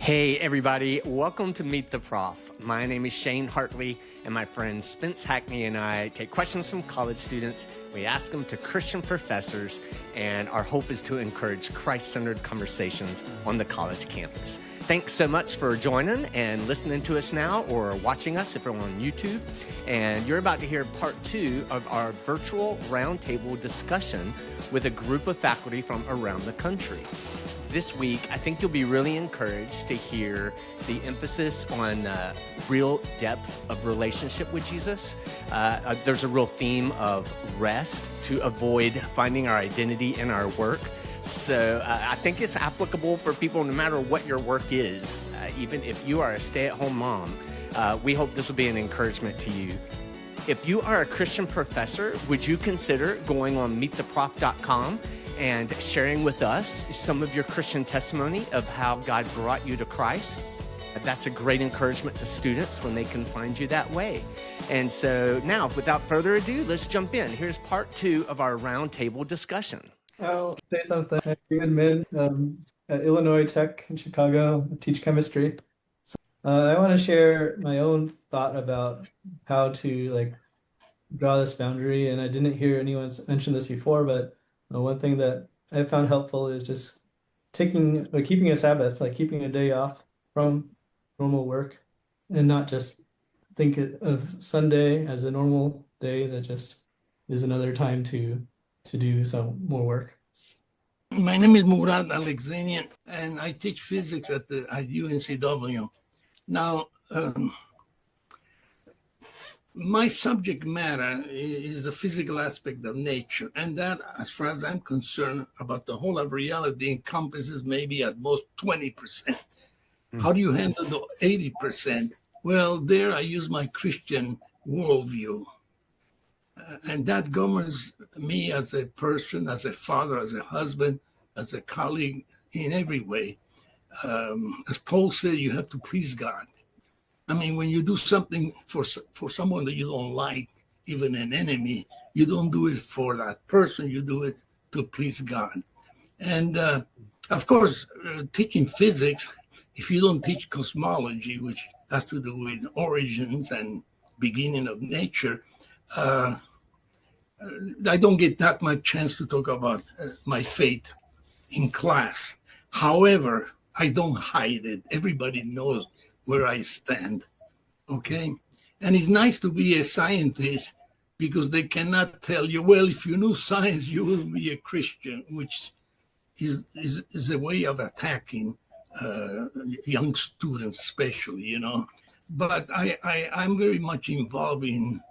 Hey everybody, welcome to Meet the Prof. My name is Shane Hartley, and my friend Spence Hackney and I take questions from college students. We ask them to Christian professors, and our hope is to encourage Christ-centered conversations on the college campus. Thanks so much for joining and listening to us now, or watching us if you're on YouTube. And you're about to hear part 2 of our virtual roundtable discussion with a group of faculty from around the country. This week, I think you'll be really encouraged to hear the emphasis on real depth of relationship with Jesus. There's a real theme of rest to avoid finding our identity in our work. So I think it's applicable for people no matter what your work is. Even if you are a stay-at-home mom, we hope this will be an encouragement to you. If you are a Christian professor, would you consider going on meettheprof.com and sharing with us some of your Christian testimony of how God brought you to Christ? That's a great encouragement to students when they can find you that way. And so now, without further ado, let's jump in. Here's part 2 of our roundtable discussion. I'll say something. I'm David Min at Illinois Tech in Chicago. I teach chemistry. So, I want to share my own thought about how to draw this boundary. And I didn't hear anyone mention this before, but one thing that I found helpful is just keeping a Sabbath, keeping a day off from normal work, and not just think of Sunday as a normal day that just is another time to do some more work. My name is Murad Alexanian, and I teach physics at UNCW. Now, my subject matter is the physical aspect of nature, and that, as far as I'm concerned, about the whole of reality encompasses maybe at most 20%. How do you handle the 80%? Well, there I use my Christian worldview. And that governs me as a person, as a father, as a husband, as a colleague, in every way. As Paul said, you have to please God. I mean, when you do something for someone that you don't like, even an enemy, you don't do it for that person, you do it to please God. And of course, teaching physics, if you don't teach cosmology, which has to do with origins and beginning of nature, I don't get that much chance to talk about my faith in class. However, I don't hide it. Everybody knows where I stand, okay? And it's nice to be a scientist because they cannot tell you, well, if you knew science, you will be a Christian, which is a way of attacking young students, especially, you know. But I'm very much involved in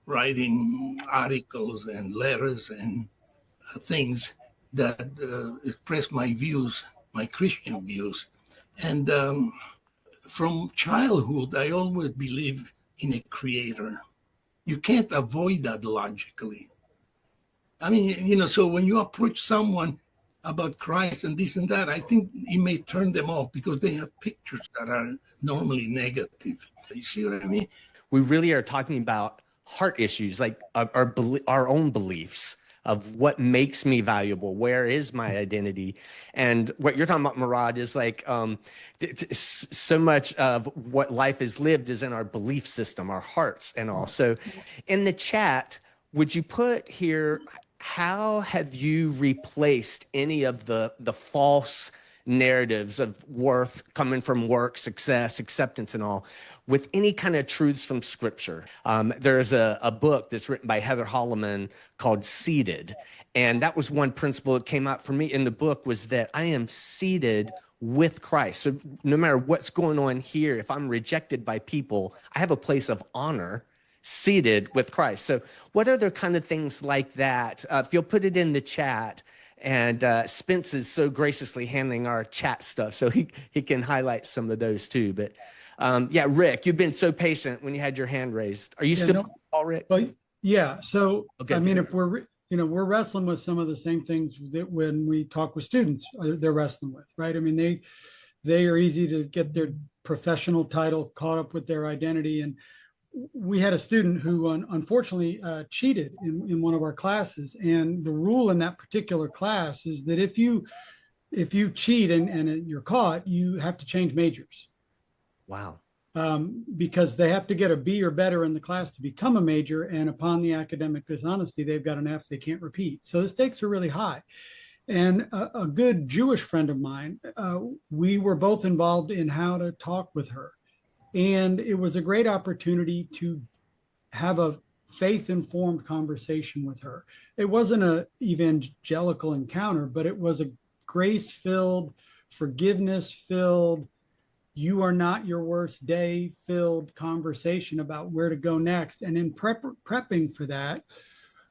writing articles and letters and things that express my views, my Christian views. And from childhood, I always believed in a creator. You can't avoid that logically. I mean, you know, so when you approach someone about Christ and this and that, I think it may turn them off because they have pictures that are normally negative. You see what I mean? We really are talking about heart issues, like our own beliefs of what makes me valuable, where is my identity. And what you're talking about, Murad, is so much of what life is lived is in our belief system, our hearts and all. So in the chat, would you put here, how have you replaced any of the false narratives of worth coming from work, success, acceptance and all with any kind of truths from scripture? There's a book that's written by Heather Holleman called Seated. And that was one principle that came out for me in the book, was that I am seated with Christ. So no matter what's going on here, if I'm rejected by people, I have a place of honor seated with Christ. So what other kind of things like that? If you'll put it in the chat, and Spence is so graciously handling our chat stuff, so he can highlight some of those too. But yeah, Rick, you've been so patient when you had your hand raised. Are you still all Rick? Well, yeah. So, Okay. I mean, if we're wrestling with some of the same things that when we talk with students, they're wrestling with, right? I mean, they are easy to get their professional title caught up with their identity. And we had a student who unfortunately cheated in one of our classes. And the rule in that particular class is that if you if you cheat and you're caught, you have to change majors. Wow. Because they have to get a B or better in the class to become a major. And upon the academic dishonesty, they've got an F they can't repeat. So the stakes are really high. And a good Jewish friend of mine, we were both involved in how to talk with her. And it was a great opportunity to have a faith-informed conversation with her. It wasn't an evangelical encounter, but it was a grace-filled, forgiveness-filled, you are not your worst day filled conversation about where to go next. And in prepping for that,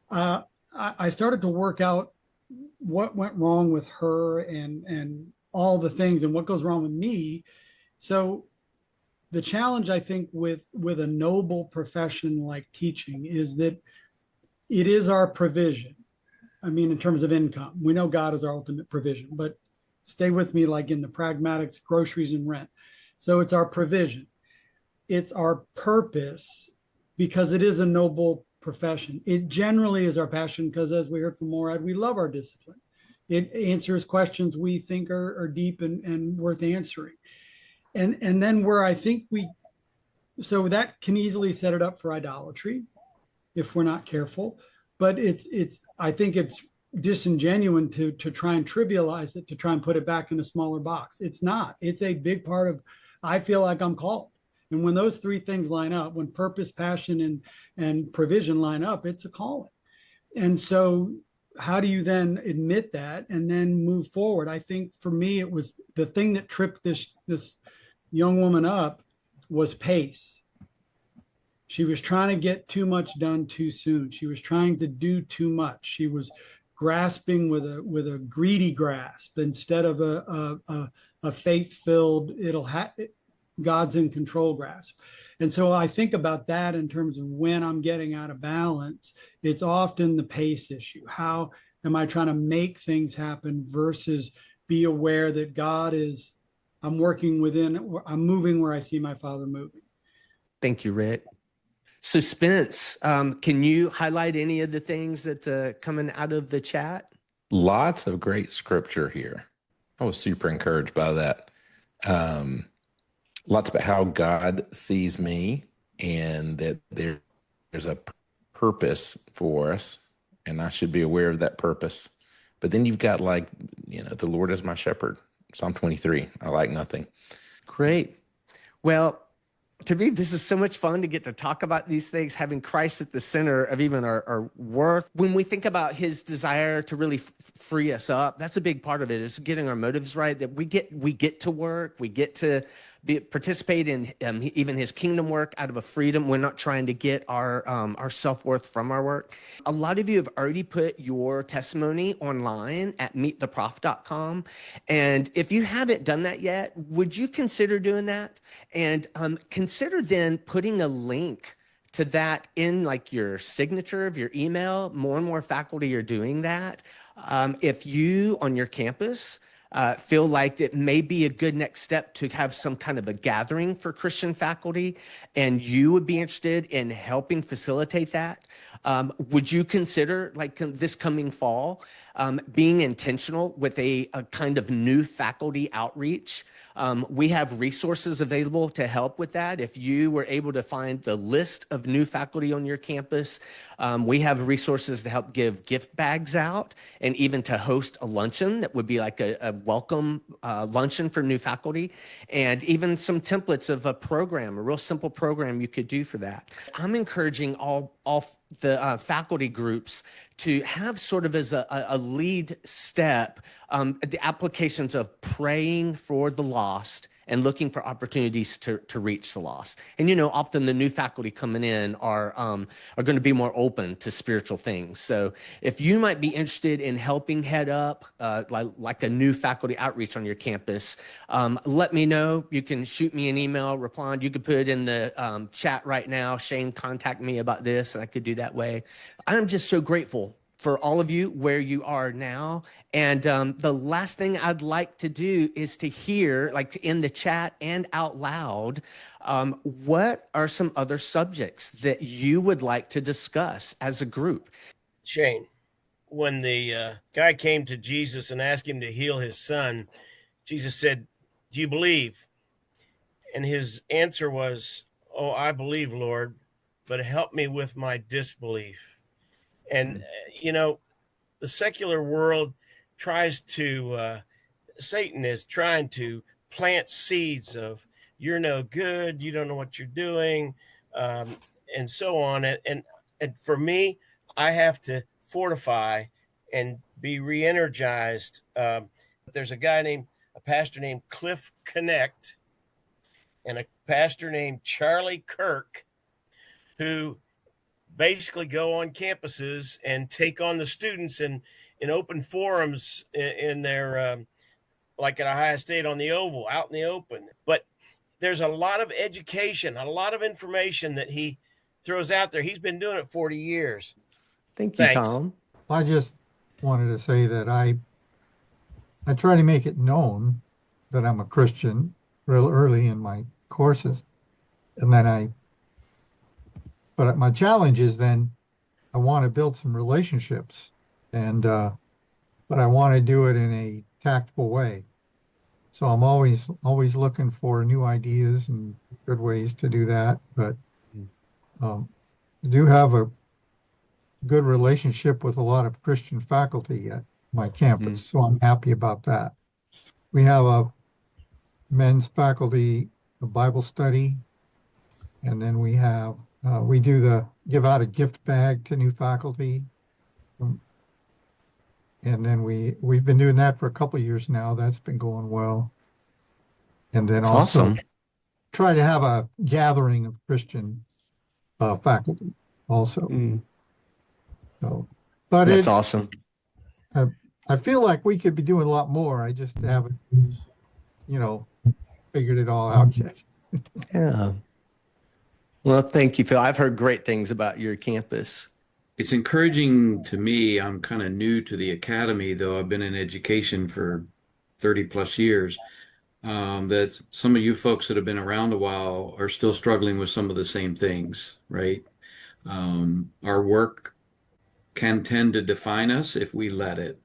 I started to work out what went wrong with her and all the things and what goes wrong with me. So the challenge, I think, with a noble profession like teaching is that it is our provision. I mean, in terms of income, we know God is our ultimate provision, but stay with me, like in the pragmatics, groceries and rent. So it's our provision. It's our purpose because it is a noble profession. It generally is our passion because, as we heard from Morad, we love our discipline. It answers questions we think are deep and worth answering. And then where I think so that can easily set it up for idolatry if we're not careful. But I think it's disingenuous to try and trivialize it, to try and put it back in a smaller box. It's not. It's a big part of, I feel like I'm called. And when those three things line up, when purpose, passion, and provision line up, it's a calling. And so how do you then admit that and then move forward? I think for me, it was the thing that tripped this young woman up was pace. She was trying to get too much done too soon. She was trying to do too much. She was grasping with a greedy grasp instead of a faith-filled, God's in control grasp. And so I think about that in terms of when I'm getting out of balance. It's often the pace issue. How am I trying to make things happen versus be aware that God is, I'm working within, I'm moving where I see my Father moving. Thank you, Rick. So Spence, can you highlight any of the things that coming out of the chat? Lots of great scripture here. I was super encouraged by that. Lots about how God sees me and that there's a purpose for us, and I should be aware of that purpose. But then you've got the Lord is my shepherd, Psalm 23, I lack nothing. Great. Well, to me, this is so much fun to get to talk about these things, having Christ at the center of even our worth. When we think about his desire to really free us up, that's a big part of it, is getting our motives right, that we get to work, we get to participate in even his kingdom work out of a freedom. We're not trying to get our self-worth from our work. A lot of you have already put your testimony online at meettheprof.com. And if you haven't done that yet, would you consider doing that? And consider then putting a link to that in your signature of your email. More and more faculty are doing that. If you on your campus feel like it may be a good next step to have some kind of a gathering for Christian faculty, and you would be interested in helping facilitate that, would you consider this coming fall being intentional with a kind of new faculty outreach? We have resources available to help with that. If you were able to find the list of new faculty on your campus, we have resources to help give gift bags out and even to host a luncheon that would be like a welcome luncheon for new faculty, and even some templates of a program, a real simple program you could do for that. I'm encouraging all the faculty groups to have sort of as a lead step the applications of praying for the lost and looking for opportunities to reach the lost. And often the new faculty coming in are going to be more open to spiritual things. So if you might be interested in helping head up like a new faculty outreach on your campus, let me know. You can shoot me an email, respond. You could put it in the chat right now. Shane, contact me about this, and I could do that way. I'm just so grateful for all of you where you are now. And the last thing I'd like to do is to hear, in the chat and out loud, what are some other subjects that you would like to discuss as a group? Shane, when the guy came to Jesus and asked him to heal his son, Jesus said, "Do you believe?" And his answer was, "Oh, I believe, Lord, but help me with my disbelief." And, the secular world tries to, Satan is trying to plant seeds of, you're no good, you don't know what you're doing, and so on. And for me, I have to fortify and be re-energized. There's a pastor named Cliff Connect and a pastor named Charlie Kirk who basically go on campuses and take on the students in open forums in their like at Ohio State on the Oval, out in the open. But there's a lot of education, a lot of information that he throws out there. He's been doing it 40 years. Thank you, Thanks. Tom. I just wanted to say that I try to make it known that I'm a Christian real early in my courses. And then but my challenge is then I want to build some relationships and, but I want to do it in a tactful way. So I'm always looking for new ideas and good ways to do that. But I do have a good relationship with a lot of Christian faculty at my campus, so I'm happy about that. We have a men's faculty a Bible study, and then we have we give out a gift bag to new faculty, and then we've been doing that for a couple of years now. That's been going well. And then That's also awesome. try to have a gathering of Christian faculty also. So, but That's awesome. I feel like we could be doing a lot more. I just haven't, figured it all out yet. Yeah. Well, thank you, Phil. I've heard great things about your campus. It's encouraging to me. I'm kind of new to the academy, though I've been in education for 30 plus years, that some of you folks that have been around a while are still struggling with some of the same things, right? Our work can tend to define us if we let it,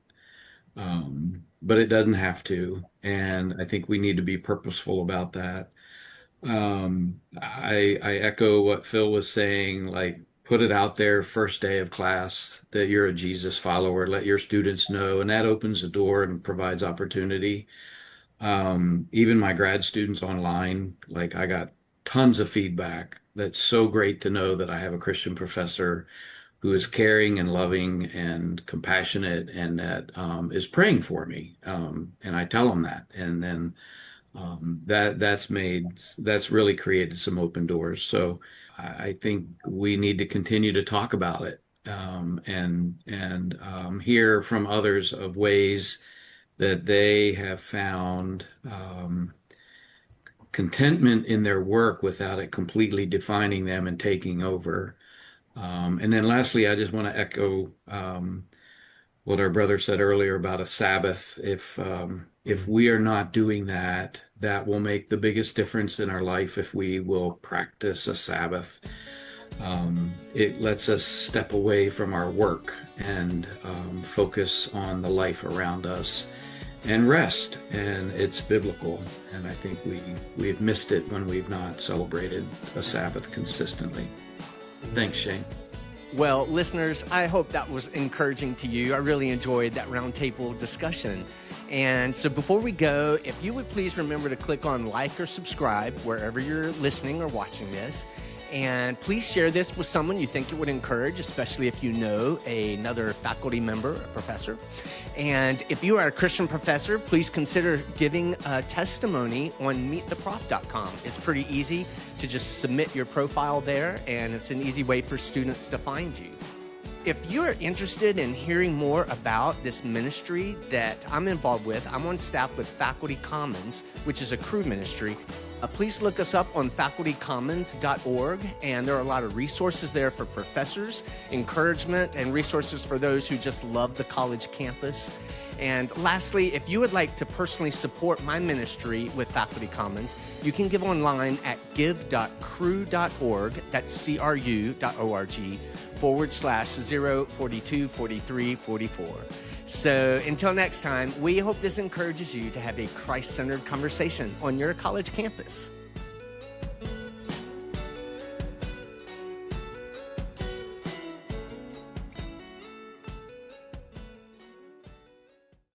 but it doesn't have to. And I think we need to be purposeful about that. I echo what Phil was saying, like put it out there first day of class that you're a Jesus follower, let your students know, and that opens the door and provides opportunity. Even my grad students online, like I got tons of feedback. That's so great to know that I have a Christian professor who is caring and loving and compassionate and that is praying for me. And I tell them that. And then that's really created some open doors. So I think we need to continue to talk about it and hear from others of ways that they have found contentment in their work without it completely defining them and taking over. And then lastly, I just want to echo what our brother said earlier about a Sabbath. If we are not doing that, that will make the biggest difference in our life if we will practice a Sabbath. It lets us step away from our work and focus on the life around us and rest. And it's biblical. And I think we've missed it when we've not celebrated a Sabbath consistently. Thanks, Shane. Well, listeners, I hope that was encouraging to you. I really enjoyed that roundtable discussion. And so before we go, if you would please remember to click on like or subscribe wherever you're listening or watching this. And please share this with someone you think it would encourage, especially if you know another faculty member, a professor. And if you are a Christian professor, please consider giving a testimony on meettheprof.com. It's pretty easy to just submit your profile there, and it's an easy way for students to find you. If you're interested in hearing more about this ministry that I'm involved with, I'm on staff with Faculty Commons, which is a Cru ministry. Please look us up on facultycommons.org, and there are a lot of resources there for professors, encouragement, and resources for those who just love the college campus. And lastly, if you would like to personally support my ministry with Faculty Commons, you can give online at give.cru.org, that's cru.org/0424344. So until next time, we hope this encourages you to have a Christ-centered conversation on your college campus.